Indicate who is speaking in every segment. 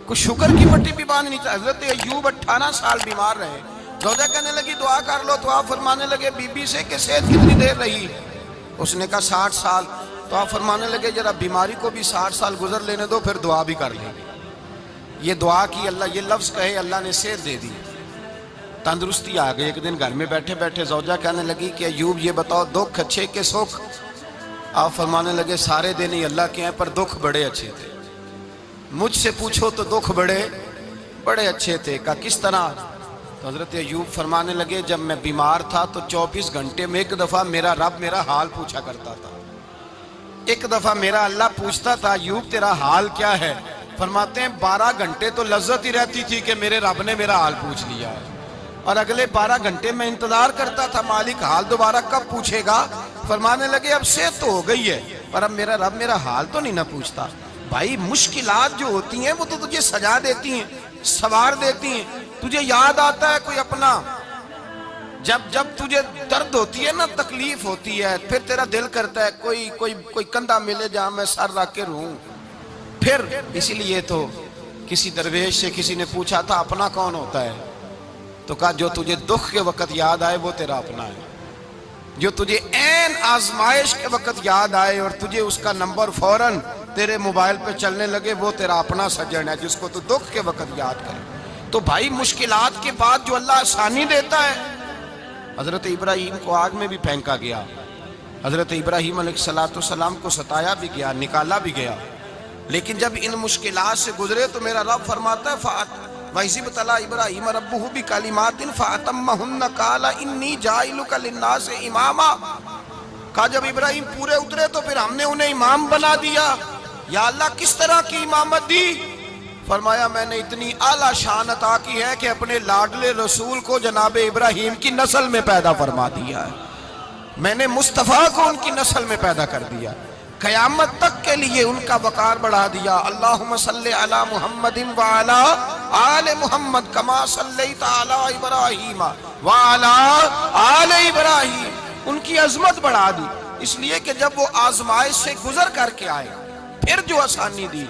Speaker 1: کوئی شکر کی پٹی بھی باندھ نہیں چاہتے. حضرت ایوب 18 سال بیمار رہے. زوجہ کہنے لگی دعا کر لو, تو آپ فرمانے لگے بی بی سے کہ صحت کتنی دیر رہی؟ اس نے کہا 60 سال. تو آپ فرمانے لگے ذرا بیماری کو بھی 60 سال گزر لینے دو, پھر دعا بھی کر لیں. یہ دعا کی, اللہ یہ لفظ کہے, اللہ نے صحت دے دی, تندرستی آ گئی. ایک دن گھر میں بیٹھے بیٹھے زوجہ کہنے لگی کہ ایوب یہ بتاؤ دکھ اچھے کہ سکھ؟ آپ فرمانے لگے سارے دن ہی اللہ کے ہیں, پر دکھ بڑے اچھے تھے. مجھ سے پوچھو تو دکھ بڑے اچھے تھے. کہا کس طرح؟ تو حضرت ایوب فرمانے لگے جب میں بیمار تھا تو 24 گھنٹے میں ایک دفعہ میرا رب میرا حال پوچھا کرتا تھا. ایک دفعہ میرا اللہ پوچھتا تھا ایوب تیرا حال کیا ہے؟ فرماتے ہیں 12 گھنٹے تو لذت ہی رہتی تھی کہ میرے رب نے میرا حال پوچھ لیا ہے, اور اگلے 12 گھنٹے میں انتظار کرتا تھا مالک حال دوبارہ کب پوچھے گا. فرمانے لگے اب صحت تو ہو گئی ہے, پر اب میرا رب میرا حال تو نہیں نہ پوچھتا. بھائی مشکلات جو ہوتی ہیں وہ تو تجھے سجا دیتی ہیں, سوار دیتی ہیں. تجھے یاد آتا ہے کوئی اپنا, جب تجھے درد ہوتی ہے نا, تکلیف ہوتی ہے, پھر تیرا دل کرتا ہے کوئی کندھا ملے جہاں میں سر رکھ کے رہوں. پھر اسی لیے تو کسی درویش سے کسی نے پوچھا تھا اپنا کون ہوتا ہے؟ تو کہا جو تجھے دکھ کے وقت یاد آئے وہ تیرا اپنا ہے. جو تجھے عین آزمائش کے وقت یاد آئے اور تجھے اس کا نمبر فوراً تیرے موبائل پہ چلنے لگے, وہ تیرا اپنا سجن ہے جس کو تو دکھ کے وقت یاد کرے. تو بھائی مشکلات کے بعد جو اللہ آسانی دیتا ہے. حضرت ابراہیم کو آگ میں بھی پھینکا گیا, حضرت ابراہیم علیہ السلام کو ستایا بھی گیا, نکالا بھی گیا, لیکن جب ان مشکلات سے گزرے تو میرا رب فرماتا ہے وَإِذِ ابْتَلَىٰ إِبْرَاهِيمَ رَبُّهُ بِكَلِمَاتٍ فَأَتَمَّهُنَّ قَالَ إِنِّي جَاعِلُكَ لِلنَّاسِ إِمَامًا. کہا جب ابراہیم پورے اترے تو پھر ہم نے انہیں امام بنا دیا. یا اللہ کس طرح کی امامت دی؟ فرمایا میں نے اتنی اعلیٰ شان عطا کی ہے کہ اپنے لاڈلے رسول کو جناب ابراہیم کی نسل میں پیدا فرما دیا ہے. میں نے مصطفیٰ کو ان کی نسل میں پیدا کر دیا, قیامت تک کے لیے ان کا وقار بڑھا دیا. اللہم صلی علی محمد وعلی آل محمد کما صلیت علی ابراہیم وعلی آل ابراہیم. ان کی عظمت بڑھا دی, اس لیے کہ جب وہ آزمائش سے گزر کر کے آئے پھر جو آسانی دی.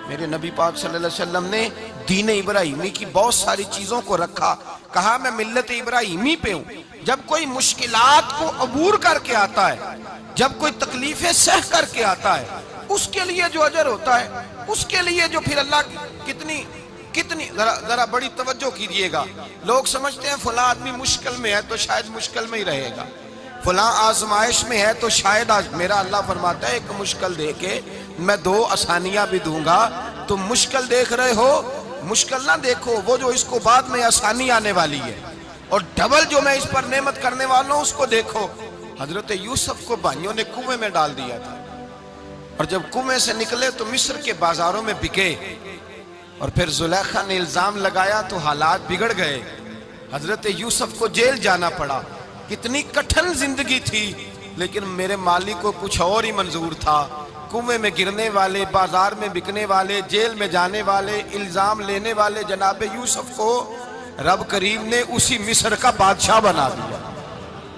Speaker 1: میرے نبی پاک صلی اللہ علیہ وسلم نے دین ابراہیمی کی بہت ساری چیزوں کو رکھا, کہا میں ملت ابراہیمی پہ ہوں. جب کوئی مشکلات کو عبور کر کے آتا ہے, جب کوئی تکلیفیں سہ کر کے آتا ہے, اس کے لیے جو اجر ہوتا ہے, اس کے لیے جو پھر اللہ کتنی ذرا بڑی توجہ کیجئے گا. لوگ سمجھتے ہیں فلاں آدمی مشکل میں ہے تو شاید مشکل میں ہی رہے گا, فلاں آزمائش میں ہے تو شاید میرا اللہ فرماتا ہے ایک مشکل دے کے میں 2 آسانیاں بھی دوں گا. تم مشکل دیکھ رہے ہو, مشکل نہ دیکھو, وہ جو اس کو بعد میں آسانی آنے والی ہے, اور ڈبل جو میں اس پر نعمت کرنے والا ہوں اس کو دیکھو. حضرت یوسف کو بھائیوں نے کنویں میں ڈال دیا تھا, اور جب کنویں سے نکلے تو مصر کے بازاروں میں بکے, اور پھر زلیخا نے الزام لگایا تو حالات بگڑ گئے. حضرت یوسف کو جیل جانا پڑا. کتنی کٹھن زندگی تھی, لیکن میرے مالک کو کچھ اور ہی منظور تھا. کنویں میں گرنے والے, بازار میں بکنے والے, جیل میں جانے والے, الزام لینے والے جناب یوسف کو رب کریم نے اسی مصر کا بادشاہ بنا دیا.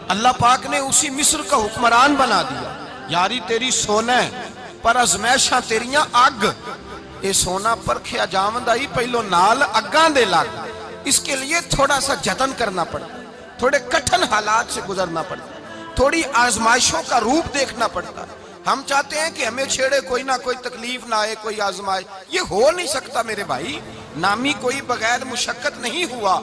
Speaker 1: اللہ پاک نے اسی مصر کا حکمران بنا دیا. یاری تیری سونا پر ازمیشاں تیریاں اگ, اے سونا پرکھیا جاوندہ ہی پہلو نال اگاں دے لگ. اس کے لیے تھوڑا سا جتن کرنا پڑتا, تھوڑے کٹھن حالات سے گزرنا پڑتا, تھوڑی آزمائشوں کا روپ دیکھنا پڑتا. ہم چاہتے ہیں کہ ہمیں چھیڑے کوئی نہ کوئی تکلیف نہ آئے, کوئی آزمائش. یہ ہو نہیں سکتا میرے بھائی, نامی کوئی بغیر مشقت نہیں ہوا.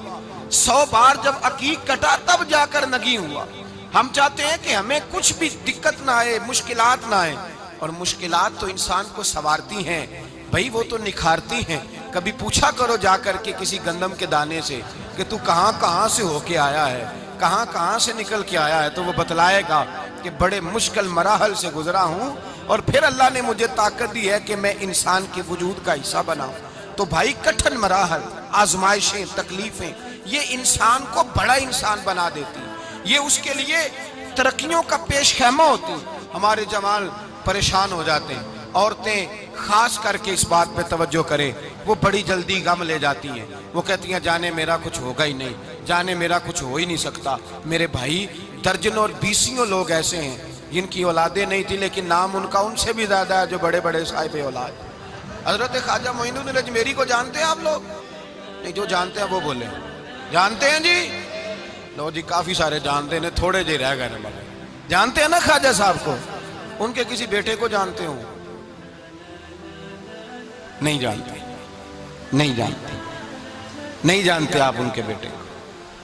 Speaker 1: 100 بار جب عقیق کٹا تب جا کر نگی ہوا. ہم چاہتے ہیں کہ ہمیں کچھ بھی دقت نہ آئے, مشکلات نہ آئے, اور مشکلات تو انسان کو سنوارتی ہیں بھائی, وہ تو نکھارتی ہیں. کبھی پوچھا کرو جا کر کے کسی گندم کے دانے سے کہ تو کہاں سے ہو کے آیا ہے, کہاں سے نکل کے آیا ہے, تو وہ بتلائے گا کہ بڑے مشکل مراحل سے گزرا ہوں, اور پھر اللہ نے مجھے طاقت دی ہے کہ میں انسان کے وجود کا حصہ بناؤں. تو بھائی کٹھن مراحل, آزمائشیں, تکلیفیں, یہ انسان کو بڑا انسان بنا دیتی, یہ اس کے لیے ترقیوں کا پیش خیمہ ہوتی. ہمارے جوان پریشان ہو جاتے ہیں, عورتیں خاص کر کے اس بات پہ توجہ کریں, وہ بڑی جلدی غم لے جاتی ہیں. وہ کہتی ہیں جانے میرا کچھ ہوگا ہی نہیں, جانے میرا کچھ ہو ہی نہیں سکتا. میرے بھائی درجنوں اور بیسیوں لوگ ایسے ہیں جن کی اولادیں نہیں تھی, لیکن نام ان کا ان سے بھی زیادہ ہے جو بڑے بڑے صاحب اولاد. حضرت خواجہ معین الدین اجمیری کو جانتے ہیں آپ لوگ؟ نہیں، جو جانتے ہیں وہ بولیں۔ جانتے ہیں جی؟ لو جی، کافی سارے جانتے ہیں، تھوڑے جی رہ گئے نا۔ جانتے ہیں نا خواجہ صاحب کو؟ ان کے کسی بیٹے کو جانتے ہوں؟ نہیں جانتے، نہیں جانتے، نہیں جانتے آپ ان کے بیٹے کو۔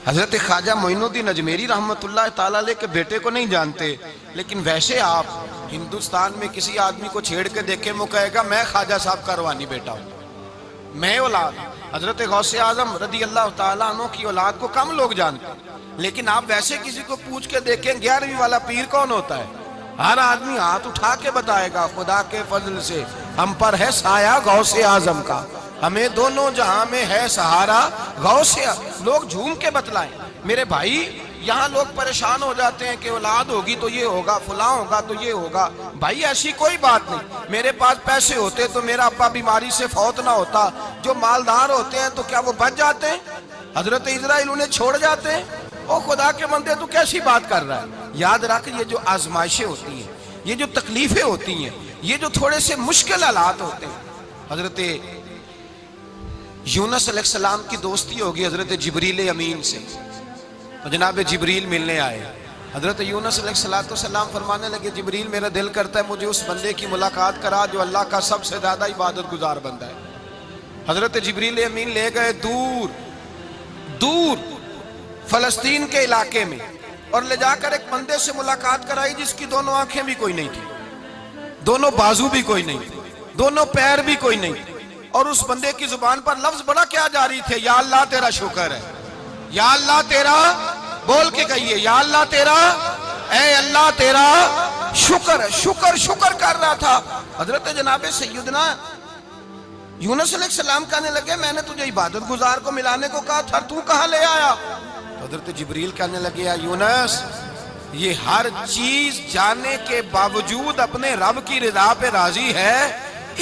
Speaker 1: حضرت خواجہ معین الدین اجمیری رحمت اللہ تعالیٰ علیہ کے بیٹے کو نہیں جانتے، لیکن ویسے آپ ہندوستان میں کسی آدمی کو چھیڑ کے دیکھیں، وہ کہے گا میں خواجہ صاحب کا روحانی بیٹا ہوں، میں اولاد۔ حضرت غوث اعظم رضی اللہ تعالیٰ عنہ کی اولاد کو کم لوگ جانتے ہیں، لیکن آپ ویسے کسی کو پوچھ کے دیکھیں 11ویں والا پیر کون ہوتا ہے، ہر آدمی ہاتھ اٹھا کے بتائے گا خدا کے فضل سے ہم پر ہے سایہ غوث اعظم کا، ہمیں دونوں جہاں میں ہے سہارا غوث اعظم۔ لوگ جھوم کے بتلائیں۔ میرے بھائی، یہاں لوگ پریشان ہو جاتے ہیں کہ اولاد ہوگی تو یہ ہوگا، فلاں ہوگا تو یہ ہوگا۔ بھائی ایسی کوئی بات نہیں۔ میرے پاس پیسے ہوتے تو میرا ابا بیماری سے فوت نہ ہوتا۔ جو مالدار ہوتے ہیں تو کیا وہ بچ جاتے ہیں؟ حضرت اسرائیل انہیں چھوڑ جاتے ہیں؟ او خدا کے بندے، تو کیسی بات کر رہا ہے؟ یاد رکھ، یہ جو آزمائشیں ہوتی ہیں، یہ جو تکلیفیں ہوتی ہیں، یہ جو تھوڑے سے مشکل حالات ہوتے ہیں۔ حضرت یونس علیہ السلام کی دوستی ہوگی حضرت جبریل امین سے، جناب جبریل ملنے آئے۔ حضرت یونس علیہ السلام فرمانے لگے جبریل میرا دل کرتا ہے مجھے اس بندے کی ملاقات کرا جو اللہ کا سب سے زیادہ عبادت گزار بندہ ہے۔ حضرت جبریل امین لے گئے دور دور فلسطین کے علاقے میں، اور لے جا کر ایک بندے سے ملاقات کرائی جس کی دونوں آنکھیں بھی کوئی نہیں تھی، دونوں بازو بھی کوئی نہیں تھی، دونوں پیر بھی کوئی نہیں تھی، اور اس بندے کی زبان پر لفظ بڑا کیا جاری تھے، یا اللہ تیرا شکر ہے، یا اللہ تیرا، بول کے کہیے، یا اللہ تیرا، اے اللہ تیرا شکر ہے۔ شکر شکر کر رہا تھا۔ حضرت جناب سیدنا یونس علیہ السلام کہنے لگے میں نے تجھے عبادت گزار کو ملانے کو کہا تھا، تو کہاں لے آیا؟ حضرت جبریل کہنے لگے یا یونس، یہ ہر چیز جانے کے باوجود اپنے رب کی رضا پہ راضی ہے۔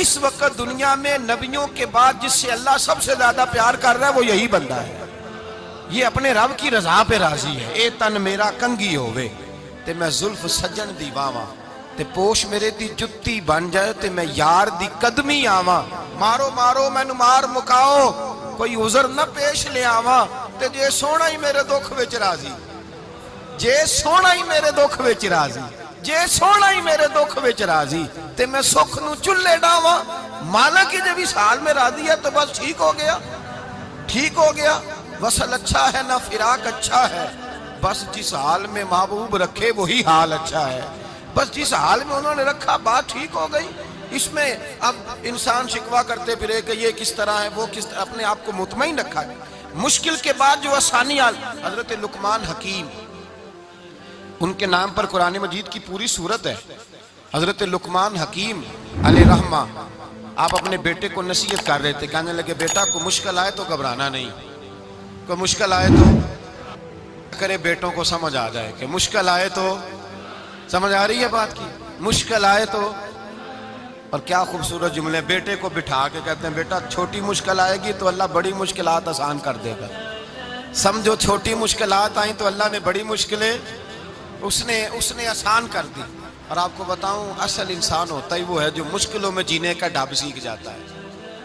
Speaker 1: اس وقت دنیا میں نبیوں کے بعد جس سے اللہ سب سے زیادہ پیار کر رہا ہے وہ یہی بندہ ہے، یہ اپنے رب کی رضا پہ راضی ہے۔ اے تن میرا کنگی ہووے تے میں زلف سجن دی واواں، تے پوش میرے دی جتی بن جائے تے میں یار دی قدمی آواں، مارو مارو مینو مار مکاؤ کوئی عذر نہ پیش لے آواں، تے جے سونا ہی میرے دکھ وچ راضی، جے سونا ہی میرے دکھ وچ راضی، جے سونا ہی میرے دکھ وچ راضی، تے میں سکھ نو چلے ڈاواں۔ مانا کہ جب اس حال میں راضی ہے تو بس ٹھیک ہو گیا، ٹھیک ہو گیا۔ وصل اچھا ہے نہ فراق اچھا ہے، بس جس حال میں محبوب رکھے وہی حال اچھا ہے۔ بس جس حال میں انہوں نے رکھا بات ٹھیک ہو گئی۔ اس میں اب انسان شکوہ کرتے پھرے کہ یہ کس طرح ہے، وہ کس طرح، اپنے آپ کو مطمئن رکھا ہے۔ مشکل کے بعد جو آسانی آئی، حضرت لقمان حکیم، ان کے نام پر قرآن مجید کی پوری سورت ہے۔ حضرت لقمان حکیم علیہ رحمہ آپ اپنے بیٹے کو نصیحت کر رہے تھے، کہنے لگے بیٹا کو مشکل آئے تو گھبرانا نہیں، کوئی مشکل آئے تو کرے بیٹوں کو سمجھ آ جائے کہ مشکل آئے تو، سمجھ آ رہی ہے بات کی، مشکل آئے تو۔ اور کیا خوبصورت جملے، بیٹے کو بٹھا کے کہتے ہیں بیٹا چھوٹی مشکل آئے گی تو اللہ بڑی مشکلات آسان کر دے گا، سمجھو چھوٹی مشکلات آئیں تو اللہ نے بڑی مشکلیں اس نے آسان کر دی۔ اور آپ کو بتاؤں اصل انسان ہوتا ہی وہ ہے جو مشکلوں میں جینے کا ڈھب سیکھ جاتا ہے،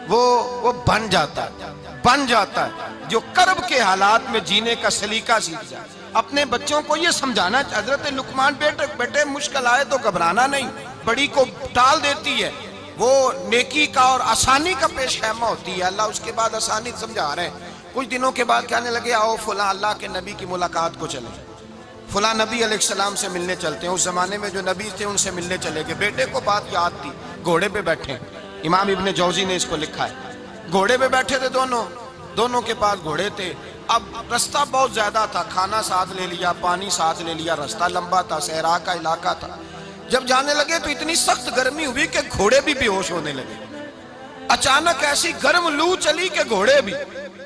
Speaker 1: وہ بن جاتا ہے جو کرب کے حالات میں جینے کا سلیقہ سیکھ جائے۔ اپنے بچوں کو یہ سمجھانا، حضرت لقمان بیٹے مشکل آئے تو گھبرانا نہیں، بڑی کو ٹال دیتی ہے، وہ نیکی کا اور آسانی کا پیش خیمہ ہوتی ہے۔ اللہ اس کے بعد آسانی سمجھا رہے ہیں۔ کچھ دنوں کے بعد کہنے لگے آؤ فلاں اللہ کے نبی کی ملاقات کو چلیں، فلاں نبی علیہ السلام سے ملنے چلتے ہیں۔ اس زمانے میں جو نبی تھے ان سے ملنے چلے گئے۔ بیٹے کو بات یاد تھی، گھوڑے پہ بیٹھے، امام ابن جوزی نے اس کو لکھا ہے، گھوڑے پہ بیٹھے تھے دونوں کے پاس گھوڑے تھے۔ اب رستہ بہت زیادہ تھا، کھانا ساتھ لے لیا، پانی ساتھ لے لیا، رستہ لمبا تھا، صحرا کا علاقہ تھا۔ جب جانے لگے تو اتنی سخت گرمی ہوئی کہ گھوڑے بھی بے ہوش ہونے لگے۔ اچانک ایسی گرم لو چلی کہ گھوڑے بھی۔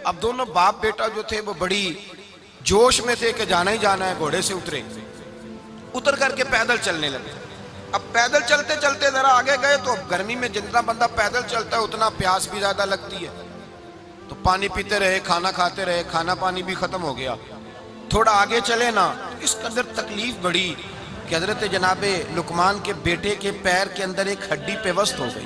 Speaker 1: اب دونوں باپ بیٹا جو تھے وہ بڑی جوش میں تھے کہ جانا ہی جانا ہے، گھوڑے سے اتر کر کے پیدل چلنے لگے۔ اب پیدل چلتے چلتے ذرا آگے گئے تو اب گرمی میں جتنا بندہ پیدل چلتا ہے اتنا پیاس بھی زیادہ لگتی ہے، تو پانی پیتے رہے، کھانا کھاتے رہے، کھانا پانی بھی ختم ہو گیا۔ تھوڑا آگے چلے نا، اس قدر تکلیف بڑی کہ حضرت جناب لقمان کے بیٹے کے پیر کے اندر ایک ہڈی پیوست ہو گئی۔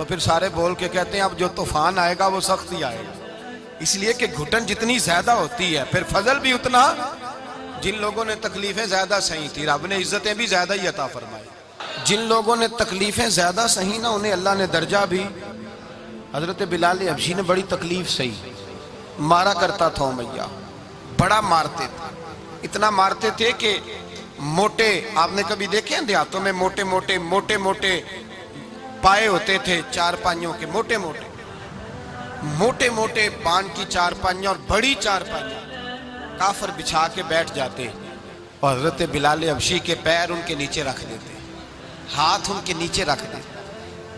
Speaker 1: تو پھر سارے بول کے کہتے ہیں اب جو طوفان آئے گا وہ سخت ہی آئے گا، اس لیے کہ گھٹن جتنی زیادہ ہوتی ہے پھر فضل بھی اتنا. جن لوگوں نے تکلیفیں زیادہ سہی تھی رب نے عزتیں بھی زیادہ ہی عطا فرمائی. جن لوگوں نے تکلیفیں زیادہ سہی نا انہیں اللہ نے درجہ بھی. حضرت بلال حبشی نے بڑی تکلیف سہی، مارا کرتا تھا امیہ، بڑا مارتے تھے، اتنا مارتے تھے کہ موٹے، آپ نے کبھی دیکھے ہیں دیہاتوں میں موٹے موٹے پائے ہوتے تھے چار پائیوں کے، موٹے موٹے پان کی چار پائیاں اور بڑی چار پائیاں کافر بچھا کے بیٹھ جاتے اور حضرت بلال حبشی کے پیر ان کے نیچے رکھ دیتے، ہاتھ ان کے نیچے رکھ دیتے،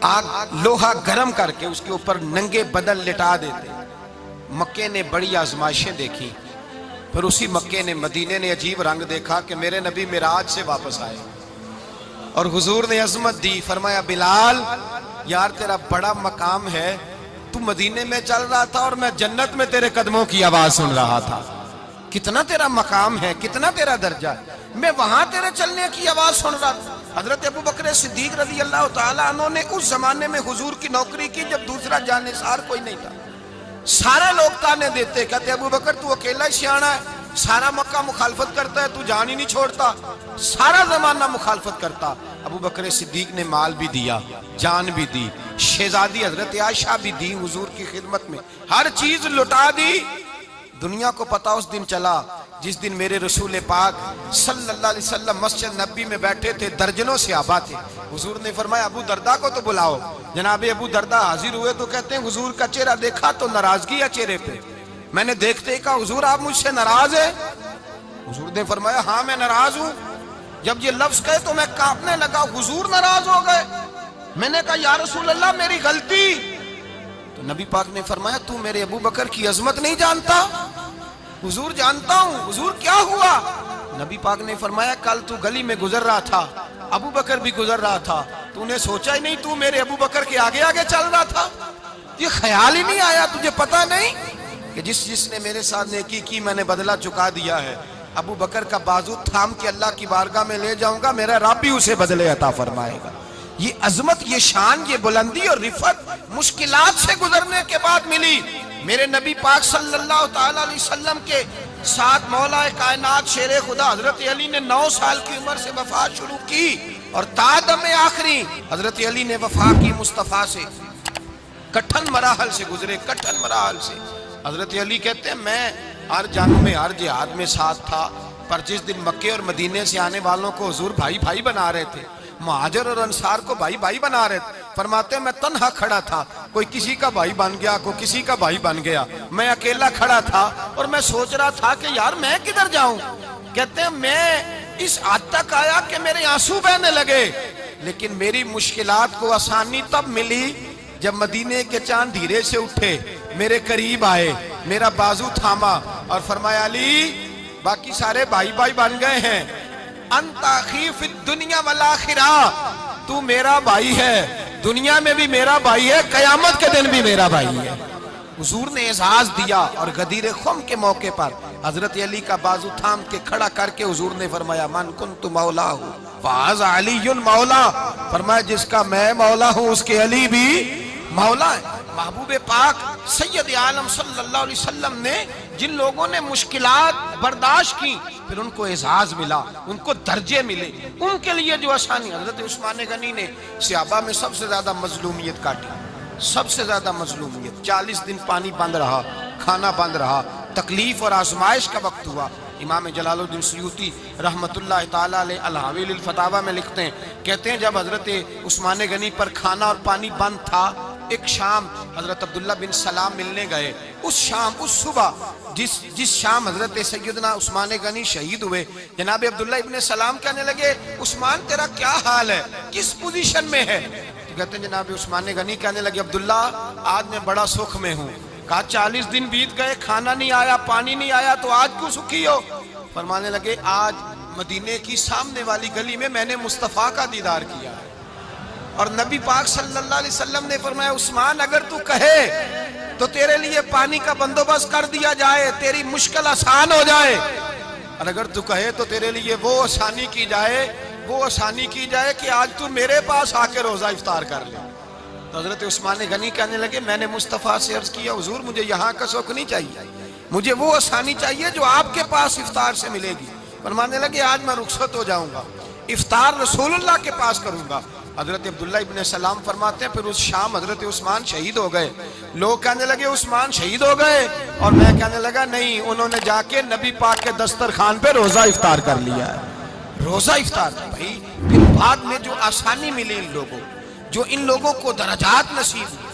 Speaker 1: آگ لوہا گرم کر کے اس کے اوپر ننگے بدن لٹا دیتے. مکے نے بڑی آزمائشیں دیکھی، پھر اسی مکے نے مدینے نے عجیب رنگ دیکھا کہ میرے نبی معراج سے واپس آئے اور حضور نے عظمت دی. فرمایا بلال یار تیرا بڑا مقام ہے، تو مدینے میں چل رہا تھا اور میں جنت میں تیرے قدموں کی آواز سن رہا تھا. کتنا تیرا مقام ہے، کتنا تیرا درجہ ہے، میں وہاں تیرے چلنے کی آواز سن رہا تھا. حضرت ابو بکر صدیق رضی اللہ تعالیٰ عنہ نے اس زمانے میں حضور کی نوکری کی جب دوسرا جانثار کوئی نہیں تھا. سارے لوگ تانے دیتے، کہتے ابو بکر تو اکیلا ہی سیانا ہے، سارا مکہ مخالفت کرتا ہے، تو جان ہی نہیں چھوڑتا، سارا زمانہ مخالفت کرتا. ابو بکر صدیق نے مال بھی دیا، جان بھی دی، شہزادی حضرت عائشہ بھی دی حضور کی خدمت میں، ہر چیز لٹا دی. دنیا کو پتا اس دن چلا جس دن میرے رسول پاک صلی اللہ علیہ وسلم مسجد نبی میں بیٹھے تھے، درجنوں صحابہ تھے. حضور نے فرمایا ابو دردہ کو تو بلاؤ. جناب ابو دردہ حاضر ہوئے تو کہتے ہیں حضور کا چہرہ دیکھا تو ناراضگی ہے چہرے پہ. میں نے دیکھتے ہی کہا حضور آپ مجھ سے ناراض ہیں؟ حضور نے فرمایا ہاں میں ناراض ہوں. جب یہ لفظ کہے تو میں کانپنے لگا، حضور ناراض ہو گئے. میں نے کہا یا رسول اللہ میری غلطی. تو نبی پاک نے فرمایا تو میرے ابو بکر کی عظمت نہیں جانتا؟ حضور جانتا ہوں. حضور کیا ہوا؟ نبی پاک نے فرمایا کل تو گلی میں گزر رہا تھا، ابو بکر بھی گزر رہا تھا، تو نے سوچا ہی نہیں تو میرے ابو بکر کے آگے آگے چل رہا تھا؟ یہ خیال ہی نہیں آیا تجھے پتا نہیں کہ جس نے میرے ساتھ نیکی کی میں نے بدلہ چکا دیا ہے. ابو بکر کا بازو تھام کے اللہ کی بارگاہ میں لے جاؤں گا، میرا رب بھی اسے بدلے عطا فرمائے گا. یہ عظمت، یہ شان، یہ بلندی اور رفعت مشکلات سے گزرنے کے بعد ملی. میرے نبی پاک صلی اللہ تعالیٰ علیہ وسلم کے ساتھ مولا کائنات شیر خدا حضرت علی نے 9 سال کی عمر سے وفات شروع کی اور تا دم آخری حضرت علی نے وفا کی مصطفیٰ سے. کٹھن مراحل سے گزرے، کٹھن مراحل سے. حضرت علی کہتے ہیں میں ہر جنگ میں ہر جہاد میں ساتھ تھا، پر جس دن مکے اور مدینے سے آنے والوں کو حضور بھائی بھائی بنا رہے تھے، مہاجر اور انصار کو بھائی بھائی بنا رہے تھے. فرماتے ہیں میں تنہا کھڑا تھا، کوئی کسی کا بھائی بن گیا، کوئی کسی کا بھائی بن گیا، میں اکیلا کھڑا تھا اور میں سوچ رہا تھا کہ یار میں کدھر جاؤں. کہتے ہیں میں اس حد تک آیا کہ میرے آنسو بہنے لگے، لیکن میری مشکلات کو آسانی تب ملی جب مدینے کے چاند دھیرے سے اٹھے، میرے قریب آئے، میرا بازو تھاما اور فرمایا علی باقی سارے بھائی بھائی بن گئے ہیں، انت اخی فی الدنیا والآخرہ، تو میرا بھائی ہے، دنیا میں بھی میرا بھائی ہے، قیامت کے دن بھی میرا بھائی ہے. حضور نے اعزاز دیا اور غدیر خم کے موقع پر حضرت علی کا بازو تھام کے کھڑا کر کے حضور نے فرمایا من کنت مولا ہوں فہذا علی مولا. فرمایا جس کا میں مولا ہوں اس کے علی بھی مولا ہے. محبوب پاک سید عالم صلی اللہ علیہ وسلم نے جن لوگوں نے مشکلات برداشت کی پھر ان کو اعزاز ملا، ان کو درجے ملے، ان کے لیے جو آسانی. حضرت عثمان غنی نے صحابہ میں سب سے زیادہ مظلومیت کاٹی، سب سے زیادہ مظلومیت. 40 دن پانی بند رہا، کھانا بند رہا، تکلیف اور آزمائش کا وقت ہوا. امام جلال الدین سیوطی رحمت اللہ تعالیٰ علیہ الحاوی للفتاوی میں لکھتے ہیں، کہتے ہیں جب حضرت عثمان غنی پر کھانا اور پانی بند تھا، ایک شام حضرت عبداللہ بن سلام ملنے گئے. اس شام، اس صبح جس شام حضرت سیدنا عثمان غنی شہید ہوئے، جناب عبداللہ ابن سلام کہنے لگے عثمان تیرا کیا حال ہے، کس پوزیشن میں ہے؟ تو کہتے ہیں جناب عثمان غنی کہنے لگے عبداللہ آج میں بڑا سکھ میں ہوں. کہا 40 دن بیت گئے، کھانا نہیں آیا، پانی نہیں آیا، تو آج کیوں سکھی ہو؟ فرمانے لگے آج مدینے کی سامنے والی گلی میں میں نے مصطفیٰ کا دیدار کیا ہے اور نبی پاک صلی اللہ علیہ وسلم نے فرمایا عثمان اگر تو کہے تو تیرے لیے پانی کا بندوبست کر دیا جائے، تیری مشکل آسان ہو جائے، اور اگر تو کہے تو تیرے لیے وہ آسانی کی جائے کہ آج تو میرے پاس آ کے روزہ افطار کر لے. تو حضرت عثمان غنی کہنے لگے میں نے مصطفیٰ سے عرض کیا حضور مجھے یہاں کا سوق نہیں چاہیے، مجھے وہ آسانی چاہیے جو آپ کے پاس افطار سے ملے گی۔ فرمانے لگے آج میں رخصت ہو جاؤں گا، افطار رسول اللہ کے پاس کروں گا۔ حضرت عبداللہ ابن سلام فرماتے ہیں پھر اس شام حضرت عثمان شہید ہو گئے۔ لوگ کہنے لگے عثمان شہید ہو گئے، اور میں کہنے لگا نہیں، انہوں نے جا کے نبی پاک کے دسترخوان پہ روزہ افطار کر لیا ہے۔ روزہ افطار بھائی، پھر بعد میں جو آسانی ملی ان لوگوں، جو ان لوگوں کو درجات نصیب ہوئے،